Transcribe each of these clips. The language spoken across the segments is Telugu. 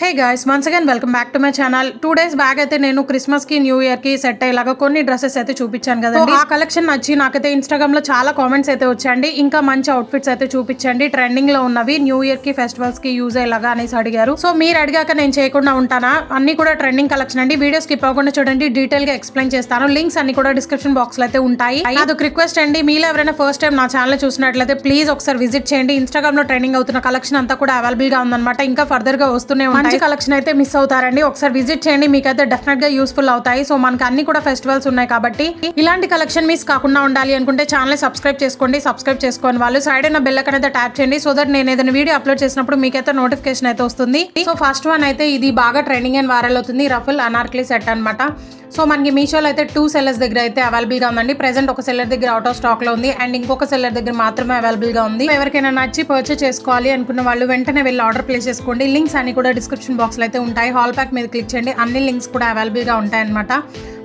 Hey guys once again welcome back to my channel. 2 days back అయితే నేను క్రిస్మస్ కి న్యూ ఇయర్ కి సెట్ అయ్యేలాగా కొన్ని డ్రెస్సెస్ అయితే చూపించాను కదండి. ఆ కలెక్షన్ నచ్చి నాకైతే ఇన్స్టాగ్రామ్ లో చాలా కామెంట్స్ అయితే వచ్చాయండి. ఇంకా మంచి అవుట్ఫిట్స్ అయితే చూపించండి, ట్రెండింగ్ లో ఉన్నవి న్యూ ఇయర్ కి ఫెస్టివల్స్ కి యూజ్ అయ్యేలాగా అనేసి అడిగారు. సో మీరు అడిగాక నేను చేయకుండా ఉంటానా? అన్ని కూడా ట్రెండింగ్ కలెక్షన్ అండి. వీడియో స్కిప్ అవ్వకుండా చూడండి, డీటెయిల్ గా ఎక్స్ప్లెయిన్ చేస్తాను. లింక్స్ అన్ని కూడా డిస్క్రిప్షన్ బాక్స్ లో అయితే ఉంటాయి. అదొక రిక్వెస్ట్ అండి, మీలో ఎవరైనా ఫస్ట్ టైం నా ఛానల్ చూసినట్లయితే ప్లీజ్ ఒకసారి విజిట్ చేయండి. ఇన్స్టాగ్రామ్ లో ట్రెండింగ్ అవుతున్న కలెక్షన్ అంతా కూడా అవైలబుల్ గా ఉందన్నమాట. ఇంకా ఫర్దర్ గా వస్తూనే మంచి కలెక్షన్ అయితే మిస్ అవుతారండి. ఒకసారి విజిట్ చేయండి, మీకైతే డెఫినెట్ గా యూస్ఫుల్ అవుతాయి. సో మనకి అన్ని కూడా ఫెస్టివల్స్ ఉన్నాయి కాబట్టి ఇలాంటి కలెక్షన్ మిస్ కాకుండా ఉండాలి అనుకుంటే ఛానల్ సబ్స్క్రైబ్ చేసుకోండి. సబ్స్క్రైబ్ చేసుకోని వాళ్ళు సైడ్ అయిన బెల్ ఐకాన్ అయితే ట్యాప్ చేయండి, సో దట్ నేను ఏదైనా వీడియో అప్లోడ్ చేసినప్పుడు మీకైతే నోటిఫికేషన్ అయితే వస్తుంది. సో ఫస్ట్ వన్ అయితే ఇది బాగా ట్రెండింగ్ అండ్ వైరల్ అవుతుంది, రఫుల్ అనార్కలి సెట్ అనమాట. సో మనకి మీషోలో అయితే 2 sellers దగ్గర అయితే అవైలబుల్ గా ఉందండి. ప్రెసెంట్ ఒక సెల్లర్ దగ్గర అవుట్ ఆఫ్ స్టాక్ లో ఉంది అండ్ ఇంకొక సెల్లర్ దగ్గర మాత్రమే అవైలబుల్ గా ఉంది. ఎవరికైనా నచ్చి పర్చేస్ చేసుకోవాలి అనుకున్న వాళ్ళు వెంటనే వెళ్ళి ఆర్డర్ ప్లేస్ చేసుకోండి. లింక్స్ అన్ని కూడా డిస్క్రిప్షన్ బాక్స్ లో అయితే ఉంటాయి. హాల్ ప్యాక్ మీద క్లిక్ చేయండి, అన్ని లింక్స్ కూడా అవైలబుల్ గా ఉంటాయి అనమాట.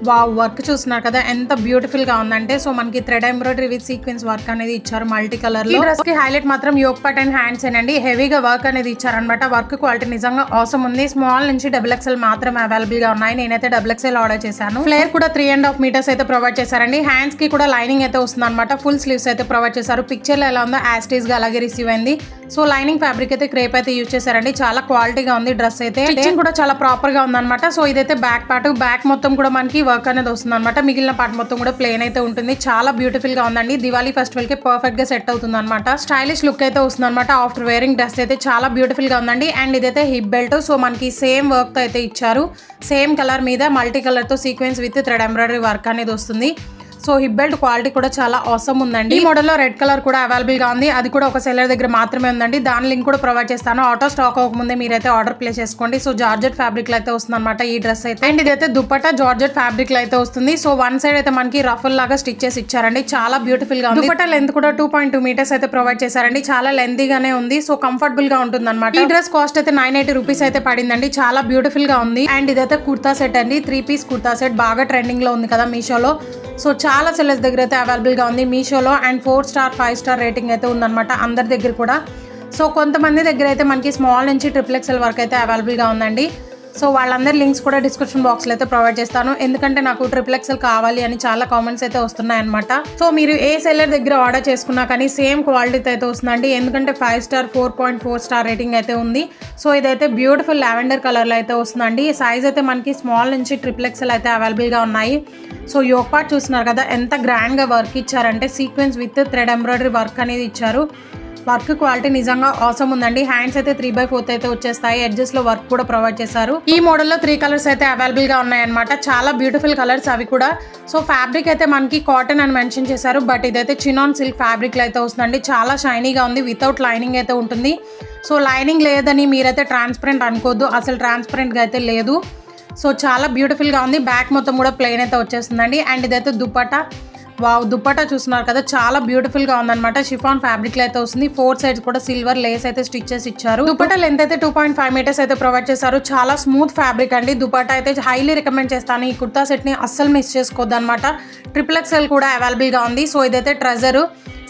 వావ్, వర్క్ చూస్తున్నారు కదా ఎంత బ్యూటిఫుల్ గా ఉందంటే. సో మనకి thread embroidery with sequence work అనేది ఇచ్చారు మల్టీ కలర్ లో. ఈ డ్రెస్ కి హైలైట్ మాత్రం యోక్ పార్ట్ అండ్ హ్యాండ్స్ ఏనండి. హెవీగా వర్క్ అనేది ఇచ్చారనమాట. వర్క్ క్వాలిటీ నిజంగా ఆసమ్ ఉంది. స్మాల్ నుంచి XXL మాత్రమే అవైలబుల్ గా ఉన్నాయి. నేనైతే XXL ఆర్డర్ చేశాను. ఫ్లేర్ కూడా 3.5 meters అయితే ప్రొవైడ్ చేశారండి. హ్యాండ్స్ కి కూడా లైనింగ్ అయితే వస్తుంది అనమాట. ఫుల్ స్లీవ్స్ అయితే ప్రొవైడ్ చేశారు. పిక్చర్ లో ఎలా ఉందో యాస్టీస్ గా అలాగే రిసీవ్ అయింది. సో లైనింగ్ ఫ్యాబ్రిక్ అయితే క్రేప్ అయితే యూజ్ చేశారండి. చాలా క్వాలిటీగా ఉంది డ్రెస్ అయితే. స్టిచ్చింగ్ కూడా చాలా ప్రాపర్ గా ఉందన్నమాట. సో ఇదైతే బ్యాక్ పార్ట్, బ్యాక్ మొత్తం కూడా మనకి వర్క్ అనేది వస్తుంది అనమాట. మిగిలిన పార్ట్ మొత్తం కూడా ప్లేన్ అయితే ఉంటుంది. చాలా బ్యూటిఫుల్ గా ఉందండి. దివాళీ ఫెస్టివల్ కి పర్ఫెక్ట్ గా సెట్ అవుతుంది అనమాట. స్టైలిష్ లుక్ అయితే వస్తుంది అనమాట. ఆఫ్టర్ వేరింగ్ డ్రెస్ అయితే చాలా బ్యూటిఫుల్ గా ఉందండి. అండ్ ఇదైతే హిప్ బెల్ట్. సో మనకి సేమ్ వర్క్ తో అయితే ఇచ్చారు. సేమ్ కలర్ మీద మల్టీ కలర్ తో sequence with thread embroidery work అనేది వస్తుంది. సో హిప్ బెల్ట్ క్వాలిటీ కూడా చాలా ఆసమ్ ఉందండి. ఈ మోడల్ లో రెడ్ కలర్ కూడా అవైలబుల్ గా ఉంది. అది కూడా ఒక సెల్లర్ దగ్గర మాత్రమే ఉందండి. దాని లింక్ కూడా ప్రొవైడ్ చేస్తాను. ఆటో స్టాక్ అవ్వకముందే మీరైతే ఆర్డర్ ప్లేస్ చేసుకోండి. సో జార్జెట్ ఫ్యాబ్రిక్ లో అయితే వస్తుంది అనమాట ఈ డ్రెస్ అయితే. అండ్ ఇదైతే దుపట్టా జార్జెట్ ఫ్యాబ్రిక్ లో అయితే వస్తుంది. సో వన్ సైడ్ అయితే మనకి రఫుల్ లాగా స్టిచ్ చేసి ఇచ్చారండి. చాలా బ్యూటిఫుల్ గా ఉంది. దుపట్టా లెంత్ కూడా 2.2 meters అయితే ప్రొవైడ్ చేశారండి. చాలా లెంతీగానే ఉంది. సో కంఫర్టబుల్ గా ఉంటుంది అనమాట. ఈ డ్రెస్ కాస్ట్ అయితే 980 rupees అయితే పడిందండి. చాలా బ్యూటిఫుల్ గా ఉంది. అండ్ ఇదైతే కుర్తా సెట్ అండి. 3-piece కుర్తా సెట్ బాగా ట్రెండింగ్ లో ఉంది కదా మీషోలో. సో చాలా సెల్లర్స్ దగ్గర అయితే అవైలబుల్ గా ఉంది మీషోలో. అండ్ 4 star 5 star రేటింగ్ అయితే ఉందన్నమాట అందరి దగ్గర కూడా. సో కొంతమంది దగ్గర అయితే మనకి స్మాల్ నుంచి XXL వరకు అయితే అవైలబుల్ గా ఉందండి. సో వాళ్ళందరి లింక్స్ కూడా డిస్క్రిప్షన్ బాక్స్ లో అయితే ప్రొవైడ్ చేస్తాను. ఎందుకంటే నాకు XXL కావాలి అని చాలా కామెంట్స్ అయితే వస్తున్నాయి అనమాట. సో మీరు ఏ సెల్లర్ దగ్గర ఆర్డర్ చేసుకున్నా కానీ సేమ్ క్వాలిటీతో అయితే వస్తుందండి. ఎందుకంటే 5 star 4.4 star రేటింగ్ అయితే ఉంది. సో ఇదైతే బ్యూటిఫుల్ లావెండర్ కలర్ లో అయితే వస్తుందండి. సైజ్ అయితే మనకి స్మాల్ నుంచి XXL అయితే అవైలబుల్ గా ఉన్నాయి. సో యోక్ పార్ట్ చూస్తున్నారు కదా ఎంత గ్రాండ్ గా వర్క్ ఇచ్చారంటే. Sequence with thread embroidery work అనేది ఇచ్చారు. వర్క్ క్వాలిటీ నిజంగా ఆసమ్ ఉందండి. హ్యాండ్స్ అయితే 3/4 అయితే వచ్చేస్తాయి. ఎడ్జెస్ లో వర్క్ కూడా ప్రొవైడ్ చేశారు. ఈ మోడల్ లో 3 colors అయితే అవైలబుల్ గా ఉన్నాయన్నమాట. చాలా బ్యూటిఫుల్ కలర్స్ అవి కూడా. సో ఫ్యాబ్రిక్ అయితే మనకి కాటన్ అని మెన్షన్ చేశారు. బట్ ఇదైతే చినాన్ సిల్క్ ఫ్యాబ్రిక్ లో అయితే వస్తుందండి. చాలా షైనీగా ఉంది. వితౌట్ లైనింగ్ అయితే ఉంటుంది. సో లైనింగ్ లేదని మీరైతే ట్రాన్స్పరెంట్ అనుకోవద్దు, అసలు ట్రాన్స్పరెంట్ గా అయితే లేదు. సో చాలా బ్యూటిఫుల్ గా ఉంది. బ్యాక్ మొత్తం కూడా ప్లెయిన్ అయితే వచ్చేస్తుందండి. అండ్ ఇదైతే దుపట్టా. వావ్, దుపట్టా చూస్తున్నారు కదా చాలా బ్యూటిఫుల్ గా ఉందన్నమాట. షిఫాన్ ఫ్యాబ్రిక్ లో అయితే వస్తుంది. 4 sides కూడా సిల్వర్ లేస్ అయితే స్టిచ్ చేసి ఇచ్చారు. దుపట్టా లెంత్ అయితే 2.5 meters అయితే ప్రొవైడ్ చేశారు. చాలా స్మూత్ ఫ్యాబ్రిక్ అండి. దుపట్టా అయితే హైలీ రికమెండ్ చేస్తాను. ఈ కుర్తా సెట్ ని అస్సలు మిస్ చేసుకోవద్దు అనమాట. XXL కూడా అవైలబుల్ గా ఉంది. సో ఇదైతే ట్రెజర్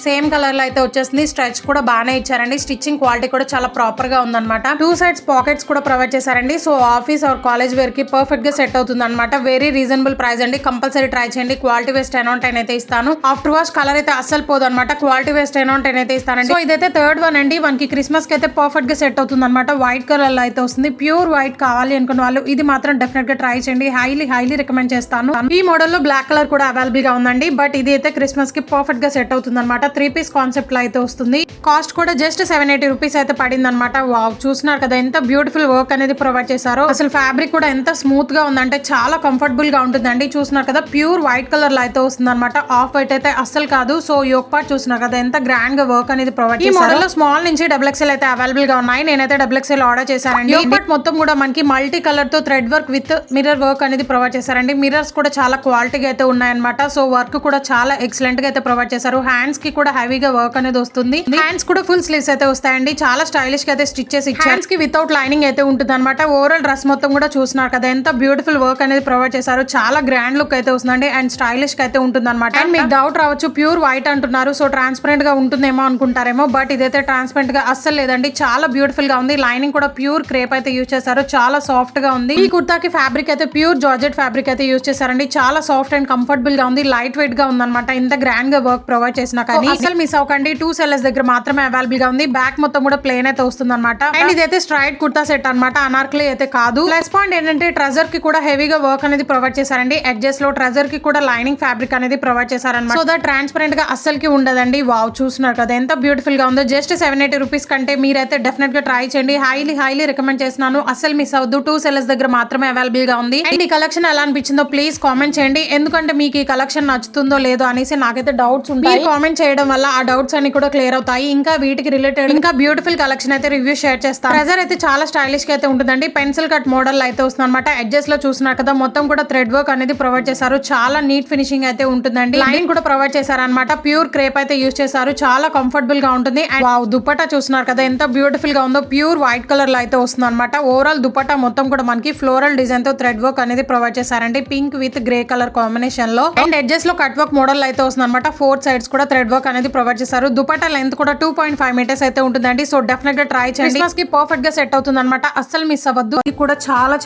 సేమ్ కలర్ లో అయితే వచ్చేసింది. స్ట్రెచ్ కూడా బాగానే ఇచ్చారండి. స్టిచ్చింగ్ క్వాలిటీ కూడా చాలా ప్రాపర్ గా ఉందన్నమాట. 2 sides పాకెట్స్ కూడా ప్రొవైడ్ చేశారండి. So office or college wear కి పర్ఫెక్ట్ గా సెట్ అవుతుంది అనమాట. వెరీ రీజనబుల్ ప్రైస్ అండి. కంపల్సరీ ట్రై చేయండి. క్వాలిటీ వేస్ 10/10 అయితే ఇస్తాను. ఆఫ్టర్ వాష్ కలర్ అయితే అస్సలు పోదు అనమాట. క్వాలిటీ వేస్ 10/10 అయితే ఇస్తానండి. సో ఇదైతే థర్డ్ వన్ అండి. మనకి క్రిస్మస్ కి అయితే పర్ఫెక్ట్ గా సెట్ అవుతుంది అనమాట. వైట్ కలర్ లో అయితే వస్తుంది. ప్యూర్ వైట్ కావాలి అనుకున్న వాళ్ళు ఇది మాత్రం డెఫినెట్ గా ట్రై చేయండి. హైలీ రికమెండ్ చేస్తాను. ఈ మోడల్ లో బ్లాక్ కలర్ కూడా అవైలబుల్ గా ఉందండి. బట్ ఇది అయితే క్రిస్మస్ కి పర్ఫెక్ట్ గా సెట్ అవుతుంది అనమాట. 3-piece కాన్సెప్ట్ లో అయితే వస్తుంది. కాస్ట్ కూడా జస్ట్ 780 rupees అయితే పడింది అనమాట. వావ్, చూస్తున్నారు కదా ఎంత బ్యూటిఫుల్ వర్క్ అనేది ప్రొవైడ్ చేశారో. అసలు ఫ్యాబ్రిక్ కూడా ఎంత స్మూత్ గా ఉందంటే చాలా కంఫర్టబుల్ గా ఉంటుందండి. చూస్తున్నారు కదా ప్యూర్ వైట్ కలర్ లో అయితే వస్తుంది అనమాట. ఆఫ్ వైట్ అయితే అస్సలు కాదు. సో యోక్ పార్ట్ చూస్తున్నారు కదా ఎంత గ్రాండ్ గా వర్క్ అనేది ప్రొవైడ్ చేశారు. ఈ మోడల్ లో స్మాల్ నుంచి XXL అయితే అవైలబుల్ గా ఉన్నాయి. నేనైతే XXL ఆర్డర్ చేశానండి. యోక్ పార్ట్ మొత్తం కూడా మనకి మల్టీ కలర్ తో thread work with mirror work అనేది ప్రొవైడ్ చేశారండి. మిర్రర్స్ కూడా చాలా క్వాలిటీగా అయితే ఉన్నాయన్నమాట. సో వర్క్ కూడా చాలా ఎక్సలెంట్ గా అయితే ప్రొవైడ్ చేశారు. హ్యాండ్స్ కి కూడా హెవీగా వర్క్ అనేది వస్తుంది. హ్యాండ్స్ కూడా ఫుల్ స్లీవ్స్ అయితే వస్తాయండి. చాలా స్టైలిష్ గా అయితే స్టిచ్ చేసి హ్యాండ్స్ కి వితౌట్ లైనింగ్ అయితే ఉంటుంది అనమాట. ఓవరాల్ డ్రెస్ మొత్తం కూడా చూస్తున్నారు కదా ఎంత బ్యూటిఫుల్ వర్క్ అనేది ప్రొవైడ్ చేశారు. చాలా గ్రాండ్ లుక్ అయితే వస్తుందండి అండ్ స్టైలిష్ గా అయితే ఉంటుంది అనమాట. అండ్ మీకు డౌట్ రావచ్చు ప్యూర్ వైట్ అంటున్నారు, సో ట్రాన్స్పరెంట్ గా ఉంటుందేమో అనుకుంటారేమో, బట్ ఇదైతే ట్రాన్స్పరెంట్ గా అస్సలు లేదండి. చాలా బ్యూటిఫుల్ గా ఉంది. లైనింగ్ కూడా ప్యూర్ క్రేప్ అయితే యూజ్ చేశారు. చాలా సాఫ్ట్ గా ఉంది. ఈ కుర్తాకి ఫ్యాబ్రిక్ అయితే ప్యూర్ జార్జెట్ ఫ్యాబ్రిక్ అయితే యూజ్ చేశారండి. చాలా సాఫ్ట్ అండ్ కంఫర్టబుల్ గా ఉంది. లైట్ వెయిట్ గా ఉందన్నమాట. ఇంత గ్రాండ్ గా వర్క్ ప్రొవైడ్ చేసినా కానీ అసలు మిస్ అవ్వకండి. 2 సెల్లర్స్ దగ్గర మాత్రమే అవైలబుల్ గా ఉంది. బ్యాక్ మొత్తం కూడా ప్లేన్ అయితే వస్తుంది అనమాట. అండ్ ఇదైతే స్ట్రైట్ కుర్తా సెట్ అనమాట, అనార్కలి అయితే కాదు. ప్లస్ పాయింట్ ఏంటంటే ట్రెజర్ కి కూడా హెవీగా వర్క్ అనేది ప్రొవైడ్ చేశారండి. ఎడ్జెస్ లో ట్రెజర్ కి కూడా లైనింగ్ ఫ్యాబ్రిక్ అనేది ప్రొవైడ్ చేశారన్నమాట. సో దట్ ట్రాన్స్పరెంట్ గా అస్సలకి ఉండదండి. వావ్, చూస్తున్నారు కదా ఎంత బ్యూటిఫుల్ గా ఉందో. జస్ట్ 780 రూపీస్ కంటే మీరైతే డెఫినెట్ గా ట్రై చేయండి. హైలీ రికమెండ్ చేస్తున్నాను. అస్సలు మిస్ అవ్వద్దు. 2 సెల్లర్స్ దగ్గర మాత్రమే అవైలబుల్ గా ఉంది. అండ్ ఈ కలెక్షన్ ఎలా అనిపించిందో ప్లీజ్ కామెంట్ చేయండి. ఎందుకంటే మీకు ఈ కలెక్షన్ నచ్చుతుందో లేదో అనేసి నాకైతే డౌట్స్ ఉంటాయి. కామెంట్ చేయడం వల్ల ఆ డౌట్స్ అన్ని కూడా క్లియర్ అవుతాయి. ఇంకా వీటికి రిలేటెడ్ ఇంకా బ్యూటిఫుల్ కలెక్షన్ అయితే రివ్యూ షేర్ చేస్తాను. ట్రెజర్ అయితే చాలా స్టైలిష్ గా అయితే ఉంటుందండి. పెన్సిల్ కట్ మోడల్ అయితే వస్తుంది అనమాట. ఎడ్జెస్ లో చూస్తున్నారు కదా మొత్తం కూడా థ్రెడ్ వర్క్ అనేది ప్రొవైడ్ చేశారు. చాలా నీట్ ఫినిషింగ్ అయితే ఉంటుందండి. లైన్ కూడా ప్రొవైడ్ చేశారు అనమాట. ప్యూర్ క్రేప్ అయితే యూజ్ చేశారు. చాలా కంఫర్టబుల్ గా ఉంటుంది. అండ్ వావ్, దుపట్టా చూస్తున్నారు కదా ఎంత బ్యూటిఫుల్ గా ఉందో. ప్యూర్ వైట్ కలర్ లో అయితే వస్తుంది అనమాట. ఓవరాల్ దుపట్టా మొత్తం కూడా మనకి ఫ్లోరల్ డిజైన్ తో థ్రెడ్ వర్క్ అనేది ప్రొవైడ్ చేశారండి. Pink with grey colour combination లో. అండ్ ఎడ్జెస్ లో కట్ వర్క్ మోడల్ అయితే వస్తుంది అనమాట. 4 సైడ్స్ కూడా థ్రెడ్ వర్క్ అనేది ప్రొవైడ్ చేశారు. దుపట్టా లెంత్ కూడా 2.5 మీటర్స్ అయితే ఉంటుందండి. సో డెఫినెట్ గా ట్రై చేయండి. క్రిస్మస్ కి పర్ఫెక్ట్ గా సెట్ అవుతుంది అనమాట. అస్సలు మిస్ అవ్వద్దు. ఇది కూడా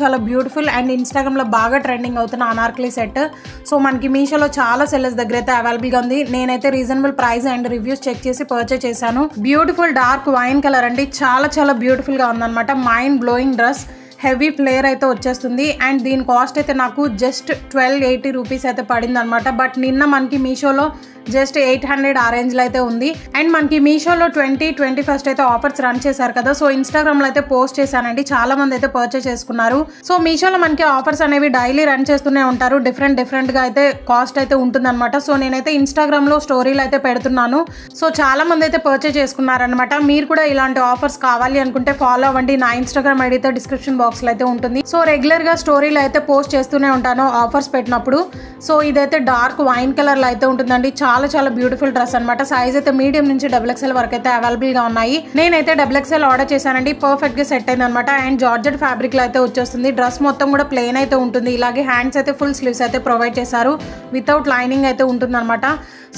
చాలా బ్యూటిఫుల్ అండ్ ఇన్స్టాగ్రామ్ లో బాగా ట్రెండింగ్ అవుతున్న అనార్కలి సెట్. సో మనకి మీషోలో చాలా సెల్లర్స్ దగ్గర అయితే అవైలబుల్ గా ఉంది. నేనైతే reasonable price and reviews check చేసి పర్చేస్ చేశాను. బ్యూటిఫుల్ డార్క్ వైన్ కలర్ అండి. చాలా బ్యూటిఫుల్ గా ఉందన్నమాట. Mind blowing dress. Heavy flare అయితే వచ్చేస్తుంది. అండ్ దీని కాస్ట్ అయితే నాకు జస్ట్ 1280 రూపీస్ అయితే పడింది అనమాట. బట్ నిన్న మనకి మీషోలో జస్ట్ 800 ఆ రేంజ్ లో అయితే ఉంది. అండ్ మనకి మీషోలో 21st అయితే ఆఫర్స్ రన్ చేశారు కదా. సో ఇన్స్టాగ్రామ్ లో అయితే పోస్ట్ చేశానండి. చాలా మంది అయితే పర్చేస్ చేసుకున్నారు. సో మీషోలో మనకి ఆఫర్స్ అనేవి డైలీ రన్ చేస్తూనే ఉంటారు. డిఫరెంట్ గా అయితే కాస్ట్ అయితే ఉంటుంది అనమాట. సో నేనైతే ఇన్స్టాగ్రామ్ లో స్టోరీలు అయితే పెడుతున్నాను. సో చాలా మంది అయితే పర్చేస్ చేసుకున్నారనమాట. మీరు కూడా ఇలాంటి ఆఫర్స్ కావాలి అనుకుంటే ఫాలో అవ్వండి. నా ఇన్స్టాగ్రామ్ ఐడితో డిస్క్రిప్షన్ బాక్స్ లో అయితే ఉంటుంది. సో రెగ్యులర్ గా స్టోరీలు అయితే పోస్ట్ చేస్తూనే ఉంటాను ఆఫర్స్ పెట్టినప్పుడు. సో ఇదైతే డార్క్ వైన్ కలర్ లో అయితే ఉంటుందండి. చాలా బ్యూటిఫుల్ డ్రెస్ అనమాట. సైజ్ అయితే మీడియం నుంచి XXL వరకు అయితే అవైలబుల్ గా ఉన్నాయి. నేనైతే XXL ఆర్డర్ చేశానండి. పర్ఫెక్ట్ గా సెట్ అయింది అనమాట. అండ్ జార్జెట్ ఫ్యాబ్రిక్ లో అయితే వచ్చేస్తుంది. డ్రెస్ మొత్తం కూడా ప్లెయిన్ అయితే ఉంటుంది. ఇలాగే హ్యాండ్స్ అయితే ఫుల్ స్లీవ్స్ అయితే ప్రొవైడ్ చేశారు. వితౌట్ లైనింగ్ అయితే ఉంటుంది అనమాట.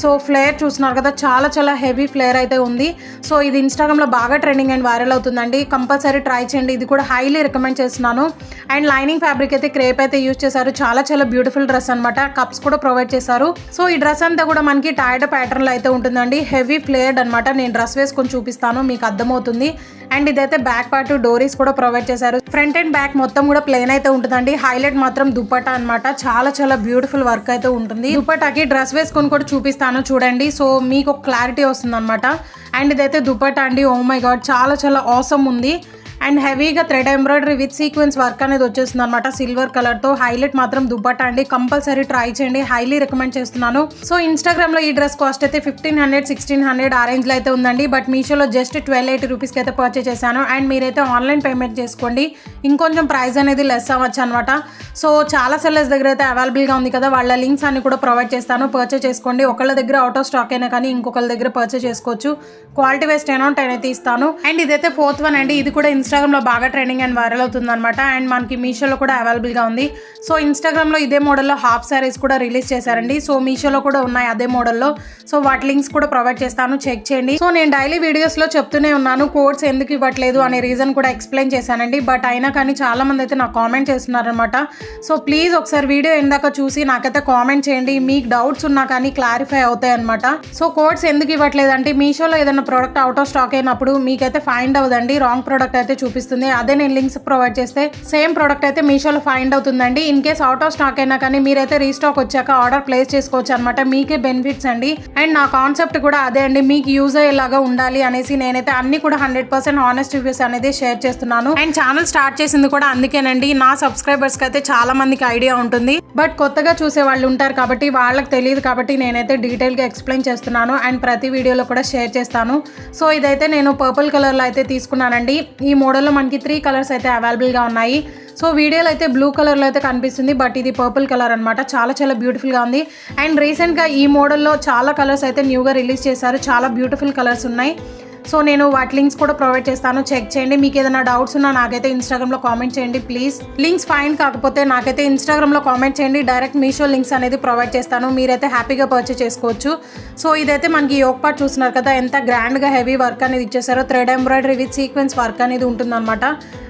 సో ఫ్లేర్ చూస్తున్నారు కదా చాలా హెవీ ఫ్లేర్ అయితే ఉంది. సో ఇది ఇన్స్టాగ్రామ్ లో బాగా ట్రెండింగ్ అండ్ వైరల్ అవుతుందండి. కంపల్సరీ ట్రై చేయండి. ఇది కూడా హైలీ రికమెండ్ చేస్తున్నాను. అండ్ లైనింగ్ ఫ్యాబ్రిక్ అయితే క్రేప్ అయితే యూజ్ చేశారు. చాలా బ్యూటిఫుల్ డ్రెస్ అనమాట. కప్స్ కూడా ప్రొవైడ్ చేశారు. సో ఈ డ్రెస్ అంతా కూడా మనకి టైడ్ ప్యాటర్న్ లో అయితే ఉంటుందండి. హెవీ ఫ్లేర్డ్ అనమాట. నేను డ్రెస్ వేసుకొని చూపిస్తాను, మీకు అర్థమవుతుంది. అండ్ ఇదైతే బ్యాక్ పార్ట్ డోరీస్ కూడా ప్రొవైడ్ చేశారు. ఫ్రంట్ అండ్ బ్యాక్ మొత్తం కూడా ప్లెయిన్ అయితే ఉంటుందండి. హైలైట్ మాత్రం దుపట్టా అనమాట. చాలా బ్యూటిఫుల్ వర్క్ అయితే ఉంటుంది. దుపట్టాకి డ్రెస్ వేసుకొని కూడా చూపిస్తాను చూడండి. సో మీకు ఒక క్లారిటీ వస్తుంది అనమాట. అండ్ ఇదైతే దుపట్టా అండి. ఓ మై గాడ్, చాలా ఆసమ్ ఉంది. అండ్ హెవీగా thread embroidery with sequence work అనేది వచ్చేస్తుంది అనమాట. సిల్వర్ కలర్ తో. హైలైట్ మాత్రం దుపట్టా అండి. కంపల్సరీ ట్రై చేయండి. హైలీ రికమెండ్ చేస్తున్నాను. సో ఇన్స్టాగ్రామ్ లో ఈ డ్రెస్ కాస్ట్ అయితే 1500-1600 ఆ రేంజ్ లో అయితే ఉందండి. బట్ మీషోలో జస్ట్ 1280 రూపీస్ కి అయితే పర్చేస్ చేశాను. అండ్ మీరైతే ఆన్లైన్ పేమెంట్ చేసుకోండి. ఇంకొంచెం ప్రైస్ అనేది లెస్ అవ్వచ్చు అనమాట. సో చాలా సెల్లర్స్ దగ్గర అయితే అవైలబుల్ గా ఉంది కదా. వాళ్ళ లింక్స్ అన్ని కూడా ప్రొవైడ్ చేస్తాను. పర్చేస్ చేసుకోండి. ఒకళ్ళ దగ్గర అవుట్ ఆఫ్ స్టాక్ అయినా కానీ ఇంకొకళ్ళ దగ్గర పర్చేస్ చేసుకోవచ్చు. క్వాలిటీ వైస్ 10/10 అయితే ఇస్తాను. అండ్ ఇదైతే 4th వన్ అండి. ఇది కూడా ఇన్స్టాగ్రామ్ లో బాగా ట్రెండింగ్ అండ్ వైరల్ అవుతుంది అనమాట. అండ్ మనకి మీషోలో కూడా అవైలబుల్ గా ఉంది. సో ఇన్స్టాగ్రామ్ లో ఇదే మోడల్లో హాఫ్ సారీస్ కూడా రిలీజ్ చేశారండి. సో మీషోలో కూడా ఉన్నాయి అదే మోడల్లో. సో వాటి లింక్స్ కూడా ప్రొవైడ్ చేస్తాను, చెక్ చేయండి. సో నేను డైలీ వీడియోస్ లో చెప్తూనే ఉన్నాను కోడ్స్ ఎందుకు ఇవ్వట్లేదు అనే రీజన్ కూడా ఎక్స్ప్లెయిన్ చేశానండి. బట్ అయినా కానీ చాలా మంది అయితే నాకు కామెంట్ చేస్తున్నారనమాట. సో ప్లీజ్ ఒకసారి వీడియో ఎందాక చూసి నాకైతే కామెంట్ చేయండి. మీకు డౌట్స్ ఉన్నా కానీ క్లారిఫై అవుతాయి అనమాట. సో కోడ్స్ ఎందుకు ఇవ్వట్లేదు అంటే మీషోలో ఏదైనా ప్రోడక్ట్ అవుట్ ఆఫ్ స్టాక్ అయినప్పుడు మీకైతే ఫైండ్ అవ్వదండి. రాంగ్ ప్రోడక్ట్ అయితే చూపిస్తుంది. అదే నేను లింక్స్ ప్రొవైడ్ చేస్తే సేమ్ ప్రోడక్ట్ అయితే మీషోలో ఫైండ్ అవుతుందండి. In case out of stock అయినా కానీ మీరైతే రీస్టాక్ వచ్చాక ఆర్డర్ ప్లేస్ చేసుకోవచ్చు అనమాట. మీకే బెనిఫిట్స్ అండి. అండ్ నా కాన్సెప్ట్ కూడా అదే అండి. మీకు యూజ్ అయ్యేలాగా ఉండాలి అనేసి నేనైతే అన్ని కూడా 100% హానెస్ట్ రివ్యూస్ అనేది షేర్ చేస్తున్నాను. అండ్ ఛానల్ స్టార్ట్ చేసింది కూడా అందుకేనండి. నా సబ్స్క్రైబర్స్ కి అయితే చాలా మందికి ఐడియా ఉంటుంది. బట్ కొత్తగా చూసే వాళ్ళు ఉంటారు కాబట్టి వాళ్ళకి తెలియదు కాబట్టి నేనైతే డీటెయిల్ గా ఎక్స్ప్లెయిన్ చేస్తున్నాను. అండ్ ప్రతి వీడియోలో కూడా షేర్ చేస్తాను. సో ఇదైతే నేను పర్పుల్ కలర్ లో అయితే తీసుకున్నానండి. ఈ మోడల్లో మనకి 3 కలర్స్ అయితే అవైలబుల్గా ఉన్నాయి. సో వీడియోలో అయితే బ్లూ కలర్లో అయితే కనిపిస్తుంది, బట్ ఇది పర్పుల్ కలర్ అనమాట. చాలా చాలా బ్యూటిఫుల్గా ఉంది. అండ్ రీసెంట్గా ఈ మోడల్లో చాలా కలర్స్ అయితే న్యూగా రిలీజ్ చేశారు. చాలా బ్యూటిఫుల్ కలర్స్ ఉన్నాయి. సో నేను వాటి లింక్స్ కూడా ప్రొవైడ్ చేస్తాను, చెక్ చేయండి. మీకు ఏదైనా డౌట్స్ ఉన్నా నాకైతే ఇన్స్టాగ్రామ్లో కామెంట్ చేయండి ప్లీజ్. లింక్స్ ఫైన్ కాకపోతే నాకైతే ఇన్స్టాగ్రామ్లో కామెంట్ చేయండి, డైరెక్ట్ మీషో లింక్స్ అనేది ప్రొవైడ్ చేస్తాను, మీరైతే హ్యాపీగా పర్చేస్ చేసుకోవచ్చు. సో ఇదైతే మనకి యోక్ పార్ట్ చూస్తున్నారు కదా, ఎంత గ్రాండ్గా హెవీ వర్క్ అనేది ఇచ్చేసారో. Thread embroidery with sequence work అనేది ఉంటుందన్నమాట.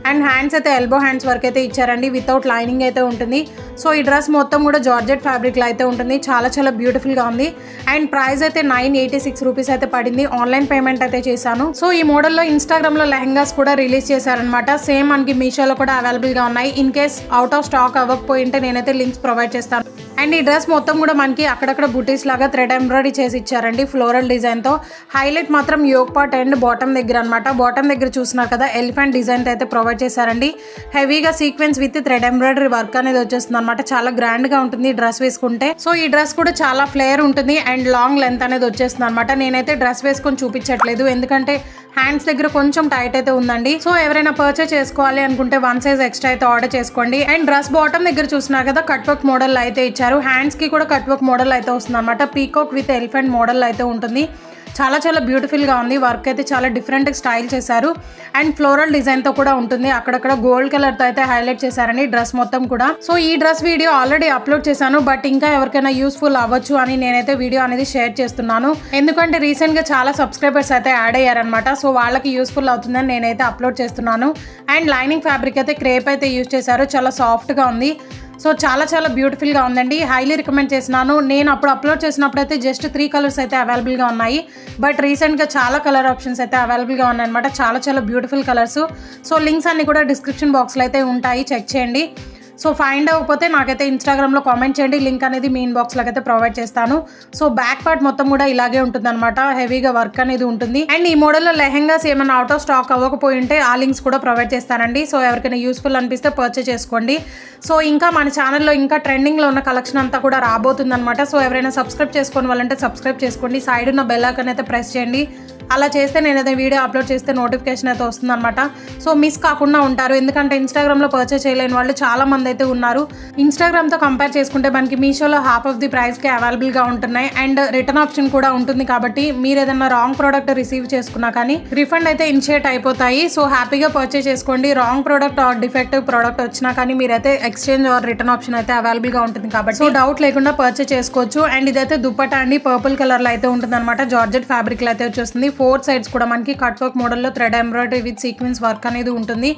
అండ్ హ్యాండ్స్ అయితే ఎల్బో హ్యాండ్స్ వర్క్ అయితే ఇచ్చారండి, వితౌట్ లైనింగ్ అయితే ఉంటుంది. సో ఈ డ్రెస్ మొత్తం కూడా జార్జెట్ ఫ్యాబ్రిక్లో అయితే ఉంటుంది. చాలా చాలా బ్యూటిఫుల్గా ఉంది. అండ్ ప్రైస్ అయితే 986 రూపీస్ అయితే పడింది. ఆన్లైన్ పేమెంట్ అయితే చేశాను. సో ఈ మోడల్లో ఇన్స్టాగ్రామ్లో లెహంగాస్ కూడా రిలీజ్ చేశారనమాట. సేమ్ మనకి మీషోలో కూడా అవైలబుల్గా ఉన్నాయి. In case out of stock అవ్వకపోయింటే నేనైతే లింక్స్ ప్రొవైడ్ చేస్తాను. అండ్ ఈ డ్రెస్ మొత్తం కూడా మనకి అక్కడక్కడ బుటీస్ లాగా థ్రెడ్ ఎంబ్రాయిడరీ చేసి ఇచ్చారండి, ఫ్లోరల్ డిజైన్తో. హైలైట్ మాత్రం యోక్ పార్ట్ అండ్ బాటమ్ దగ్గర అనమాట. బాటమ్ దగ్గర చూస్తున్నారు కదా, ఎలిఫెంట్ డిజైన్ అయితే ప్రొవైడ్ చేశారండి. హెవీగా sequence with thread embroidery work అనేది వచ్చేస్తుంది అనమాట. చాలా గ్రాండ్గా ఉంటుంది డ్రెస్ వేసుకుంటే. సో ఈ డ్రెస్ కూడా చాలా ఫ్లేర్ ఉంటుంది అండ్ లాంగ్ లెంత్ అనేది వచ్చేస్తుంది అనమాట. నేనైతే డ్రెస్ వేసుకొని చూపించట్లేదు, ఎందుకంటే హ్యాండ్స్ దగ్గర కొంచెం టైట్ అయితే ఉందండి. సో ఎవరైనా పర్చేస్ చేసుకోవాలి అనుకుంటే 1 సైజ్ ఎక్స్ట్రా అయితే ఆర్డర్ చేసుకోండి. అండ్ డ్రెస్ బాటమ్ దగ్గర చూస్తున్నారు కదా, కట్ వర్క్ మోడల్ అయితే ఇచ్చారు. హ్యాండ్స్ కి కూడా కట్ వర్క్ మోడల్ అయితే వస్తుంది అనమాట. పీకాక్ విత్ ఎలిఫెంట్ మోడల్ అయితే ఉంటుంది. చాలా చాలా బ్యూటిఫుల్గా ఉంది. వర్క్ అయితే చాలా డిఫరెంట్ స్టైల్ చేశారు. అండ్ ఫ్లోరల్ డిజైన్తో కూడా ఉంటుంది. అక్కడక్కడ గోల్డ్ కలర్తో అయితే హైలైట్ చేశారండి డ్రెస్ మొత్తం కూడా. సో ఈ డ్రెస్ వీడియో ఆల్రెడీ అప్లోడ్ చేశాను, బట్ ఇంకా ఎవరికైనా యూస్ఫుల్ అవ్వచ్చు అని నేనైతే వీడియో అనేది షేర్ చేస్తున్నాను. ఎందుకంటే రీసెంట్గా చాలా సబ్స్క్రైబర్స్ అయితే యాడ్ అయ్యారనమాట. సో వాళ్ళకి యూస్ఫుల్ అవుతుందని నేనైతే అప్లోడ్ చేస్తున్నాను. అండ్ లైనింగ్ ఫ్యాబ్రిక్ అయితే క్రేప్ అయితే యూజ్ చేశారు. చాలా సాఫ్ట్గా ఉంది. సో చాలా చాలా బ్యూటిఫుల్గా ఉందండి. హైలీ రికమెండ్ చేసినాను. నేను అప్పుడు అప్లోడ్ చేసినప్పుడు అయితే జస్ట్ 3 కలర్స్ అయితే అవైలబుల్గా ఉన్నాయి, బట్ రీసెంట్గా చాలా కలర్ ఆప్షన్స్ అయితే అవైలబుల్గా ఉన్నాయన్నమాట. చాలా చాలా బ్యూటిఫుల్ కలర్స్. సో లింక్స్ అన్ని కూడా డిస్క్రిప్షన్ బాక్స్లో అయితే ఉంటాయి, చెక్ చేయండి. సో ఫైండ్ అవ్వకపోతే నాకైతే ఇన్స్టాగ్రామ్లో కామెంట్ చేయండి, లింక్ అనేది మీ ఇన్బాక్స్లోకి అయితే ప్రొవైడ్ చేస్తాను. సో బ్యాక్ పార్ట్ మొత్తం కూడా ఇలాగే ఉంటుంది అనమాట. హెవీగా వర్క్ అనేది ఉంటుంది. అండ్ ఈ మోడల్లో లెహెంగాస్ ఏమైనా అవుట్ ఆఫ్ స్టాక్ అవ్వకపోయి ఉంటే ఆ లింక్స్ కూడా ప్రొవైడ్ చేస్తానండి. సో ఎవరికైనా యూస్ఫుల్ అనిపిస్తే పర్చేస్ చేసుకోండి. సో ఇంకా మన ఛానల్లో ఇంకా ట్రెండింగ్లో ఉన్న కలెక్షన్ అంతా కూడా రాబోతుంది అనమాట. సో ఎవరైనా సబ్స్క్రైబ్ చేసుకోని వాళ్ళంటే సబ్స్క్రైబ్ చేసుకోండి. సైడ్ ఉన్న బెల్ ఐకాన్ అయితే ప్రెస్ చేయండి. అలా చేస్తే నేను ఏదైనా వీడియో అప్లోడ్ చేస్తే నోటిఫికేషన్ అయితే వస్తుంది అనమాట. సో మిస్ కాకుండా ఉంటారు, ఎందుకంటే ఇన్స్టాగ్రామ్లో పర్చేస్ చేయలేని వాళ్ళు చాలా మంది అయితే ఉన్నారు. ఇన్స్టాగ్రామ్తో కంపేర్ చేసుకుంటే మనకి మీషోలో హాఫ్ ఆఫ్ ది ప్రైస్కి అవైలబుల్గా ఉంటున్నాయి. అండ్ రిటర్న్ ఆప్షన్ కూడా ఉంటుంది, కాబట్టి మీరు ఏదైనా రాంగ్ ప్రోడక్ట్ రిసీవ్ చేసుకున్నా కానీ రిఫండ్ అయితే ఇనిషియేట్ అయిపోతాయి. సో హ్యాపీగా పర్చేస్ చేసుకోండి. Wrong product or defective product వచ్చినా కానీ మీరైతే ఎక్స్చేంజ్ ఆర్ రిటర్న్ ఆప్షన్ అయితే అవైలబుల్గా ఉంటుంది, కాబట్టి సో డౌట్ లేకుండా పర్చేస్ చేసుకోవచ్చు. అండ్ ఇదైతే దుప్పటా అండి, పర్పుల్ కలర్లో అయితే ఉంటుంది అనమాట. జార్జెట్ ఫ్యాబ్రిక్లో అయితే వచ్చేస్తుంది. 4 సైడ్స్ కూడా మనకి కట్ వర్క్ మోడల్లో thread embroidery with sequence work అనేది ఉంటుంది.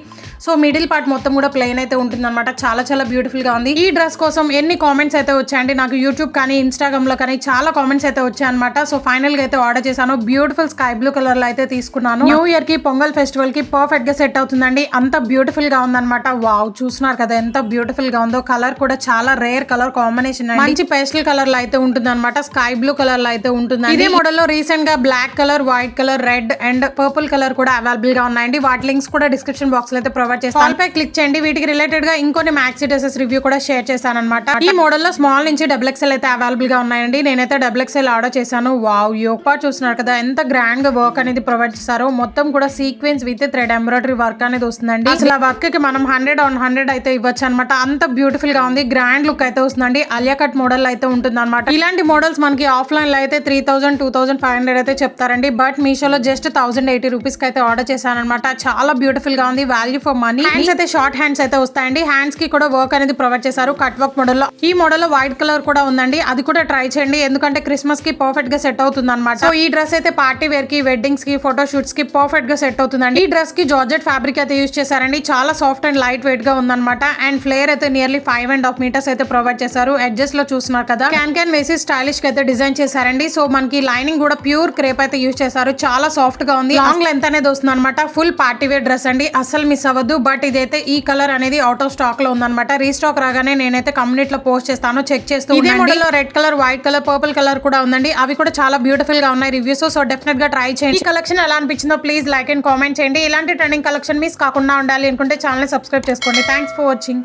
సో మిడిల్ పార్ట్ మొత్తం కూడా ప్లెయిన్ అయితే ఉంటుంది అనమాట. చాలా చాలా బ్యూటిఫుల్ గా ఉంది. ఈ డ్రెస్ కోసం ఎన్ని కామెంట్స్ అయితే వచ్చాయండి నాకు యూట్యూబ్ కానీ ఇన్స్టాగ్రామ్ లో కానీ, చాలా కామెంట్స్ అయితే వచ్చాయన్నమాట. సో ఫైనల్ గా అయితే ఆర్డర్ చేశాను. బ్యూటిఫుల్ స్కై బ్లూ కలర్ లో అయితే తీసుకున్నాను. న్యూ ఇయర్ కి, పొంగల్ ఫెస్టివల్ కి పర్ఫెక్ట్ గా సెట్ అవుతుందండి. అంత బ్యూటిఫుల్ గా ఉందన్నమాట. వావ్, చూస్తున్నారు కదా ఎంత బ్యూటిఫుల్ గా ఉందో. కలర్ కూడా చాలా రేర్ కలర్ కాంబినేషన్, మంచి పేస్టల్ కలర్ లో అయితే ఉంటుంది అనమాట. స్కై బ్లూ కలర్ లో అయితే ఉంటుంది. ఇదే మోడల్ లో రీసెంట్ గా black colour, white colour, red and purple colour కూడా అవైలబుల్ గా ఉన్నాయండి. వాటి లింక్స్ కూడా డిస్క్రిప్షన్ బాక్స్ లో అయితే ప్రొవైడ్ చేస్తాను. ఆల్ పై క్లిక్ చేయండి. వీటికి రిలేటెడ్ గా ఇంకొన్ని మ్యాక్సీ డ్రెసెస్ రివ్యూ కూడా షేర్ చేశాను అనమాట. ఈ మోడల్ లో స్మాల్ నుంచి XXL అయితే అవైలబుల్ గా ఉన్నాయండి. నేనైతే XXL ఆర్డర్ చేశాను. వావ్, యోక్ పార్ట్ చూస్తున్నారు కదా ఎంత గ్రాండ్ గా వర్క్ అనేది ప్రొవైడ్ చేశారో. మొత్తం కూడా sequence with thread embroidery work అనేది వస్తుందండి. అసలు ఆ వర్క్ కి మనం 100/100 అయితే ఇవ్వచ్చు అనమాట. అంత బ్యూటిఫుల్ గా ఉంది. గ్రాండ్ లుక్ అయితే వస్తుందండి. అలియా కట్ మోడల్ అయితే ఉంటుంది అనమాట. ఇలాంటి మోడల్స్ మనకి ఆఫ్లైన్ లో అయితే 3000, 2500 అయితే చెప్తారండి. బట్ మీషోలో జస్ట్ 1080 రూపీస్ కి అయితే ఆర్డర్ చేశాను అనమాట. చాలా బ్యూటిఫుల్ గా ఉంది. Value for money. హ్యాండ్స్ అయితే షార్ట్ హ్యాండ్స్ అయితే వస్తాయండి. హ్యాండ్స్ కి కూడా వర్క్ అనేది ప్రొవైడ్ చేశారు కట్ వర్క్ మోడల్లో. ఈ మోడల్లో వైట్ కలర్ కూడా ఉందండి, అది కూడా ట్రై చేయండి, ఎందుకంటే క్రిస్మస్ కి పర్ఫెక్ట్ గా సెట్ అవుతుంది అనమాట. సో ఈ డ్రెస్ అయితే పార్టీ వేర్ కి, వెడ్డింగ్స్ కి, ఫోటో షూట్స్ కి పర్ఫెక్ట్ గా సెట్ అవుతుందండి. ఈ డ్రెస్ కి జార్జెట్ ఫ్యాబ్రిక్ అయితే యూజ్ చేశారండి. చాలా సాఫ్ట్ అండ్ లైట్ వెయిట్ గా ఉందన్నమాట. అండ్ ఫ్లేర్ అయితే నియర్లీ 5.5 మీటర్స్ అయితే ప్రొవైడ్ చేశారు. ఎడ్జెస్ లో చూస్తున్నారు కదా, క్యాన్ వేసి స్టైలిష్ గా అయితే డిజైన్ చేశారండి. సో మనకి లైనింగ్ కూడా ప్యూర్ క్రేప్ అయితే యూజ్ చేశారు. చాలా సాఫ్ట్ గా ఉంది. లాంగ్ లెంత్ అనేది వస్తుంది అనమాట. ఫుల్ పార్టీ వేర్ డ్రెస్ అండి, అసలు మిస్ అవ్వద్దు. బట్ ఇదైతే ఈ కలర్ అనేది అవుట్ ఆఫ్ స్టాక్ లో ఉందన్నమాట. రీస్టాక్ రాగానే నేనైతే కమ్యూనిటీలో పోస్ట్ చేస్తాను, చెక్ చేస్తూ. ఇదే మోడల్ లో red colour, white colour, purple colour కూడా ఉందండి. అవి కూడా చాలా బ్యూటిఫుల్ గా ఉన్నాయి రివ్యూస్. సో డెఫినెట్ గా ట్రై చేయండి. ఈ కలెక్షన్ ఎలా అనిపించిందో ప్లీజ్ లైక్ అండ్ కామెంట్ చేయండి. ఇలాంటి ట్రెండింగ్ కలెక్షన్ మిస్ కాకుండా ఉండాలి అనుకుంటే ఛానల్ సబ్స్క్రైబ్ చేసుకోండి. Thanks for watching.